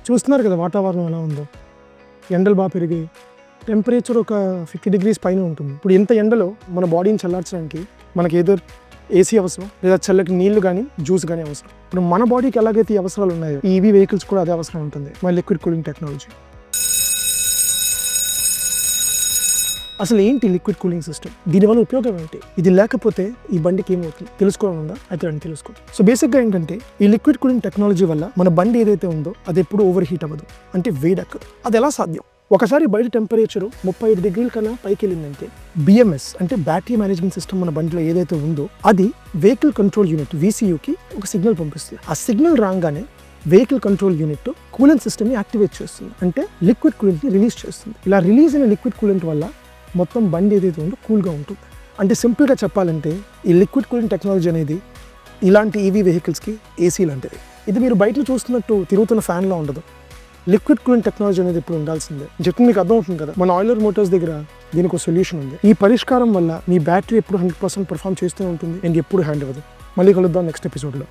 చూస్తున్నారు కదా వాతావరణం ఎలా ఉందో, ఎండలు బాగా పెరిగాయి. టెంపరేచర్ ఒక 50 degrees పైన ఉంటుంది. ఇప్పుడు ఇంత ఎండలో మన బాడీని చల్లార్చడానికి మనకి ఏదో ఏసీ అవసరం, లేదా చల్లటి నీళ్లు కానీ జ్యూస్ కానీ అవసరం. ఇప్పుడు మన బాడీకి ఎలాగైతే ఈ అవసరాలు ఉన్నాయో ఈవీ వెహికల్స్ కూడా అదే అవసరం ఉంటుంది, మన లిక్విడ్ కూలింగ్ టెక్నాలజీ. అసలు ఏంటి లిక్విడ్ కూలింగ్ సిస్టమ్, దీనివల్ల ఉపయోగం ఏంటి, ఇది లేకపోతే ఈ బండికి ఏమవుతుంది తెలుసుకోవడం ఉందా? అయితే అని తెలుసుకో. సో బేసిక్గా ఏంటంటే ఈ లిక్విడ్ కూలింగ్ టెక్నాలజీ వల్ల మన బండి ఏదైతే ఉందో అది ఎప్పుడు ఓవర్ హీట్ అవ్వదు, అంటే వేడెక్కదు. అది ఎలా సాధ్యం? ఒకసారి బయట టెంపరేచర్ 35 degrees కన్నా పైకి వెళ్ళిందంటే బిఎంఎస్ అంటే బ్యాటరీ మేనేజ్మెంట్ సిస్టమ్ మన బండిలో ఏదైతే ఉందో అది వెహికల్ కంట్రోల్ యూనిట్ VCUకి ఒక సిగ్నల్ పంపిస్తుంది. ఆ సిగ్నల్ రాగానే వెహికల్ కంట్రోల్ యూనిట్ కూలెంట్ సిస్టమ్ని యాక్టివేట్ చేస్తుంది, అంటే లిక్విడ్ కూలెంట్ని రిలీజ్ చేస్తుంది. ఇలా రిలీజ్ అయిన లిక్విడ్ కూలెంట్ వల్ల మొత్తం బండి ఏదైతే ఉందో కూల్గా ఉంటుంది. అంటే సింపుల్గా చెప్పాలంటే ఈ లిక్విడ్ కూలింగ్ టెక్నాలజీ అనేది ఇలాంటి ఈవీ వెహికల్స్కి ఏసీ లాంటిది. ఇది మీరు బయట చూస్తున్నట్టు తిరుగుతున్న ఫ్యాన్లో ఉండదు. లిక్విడ్ కూలింగ్ టెక్నాలజీ అనేది ఇప్పుడు ఉండాల్సిందే. చెప్తే మీకు అర్థమవుతుంది కదా, మన ఆయిలర్ మోటార్స్ దగ్గర దీనికి ఒక సొల్యూషన్ ఉంది. ఈ పరిష్కారం వల్ల మీ బ్యాటరీ ఎప్పుడు 100% పర్ఫామ్ చేస్తూ ఉంటుంది అండ్ ఎప్పుడు హ్యాండ్ అవ్వదు. మళ్ళీ కలుద్దాం నెక్స్ట్ ఎపిసోడ్లో.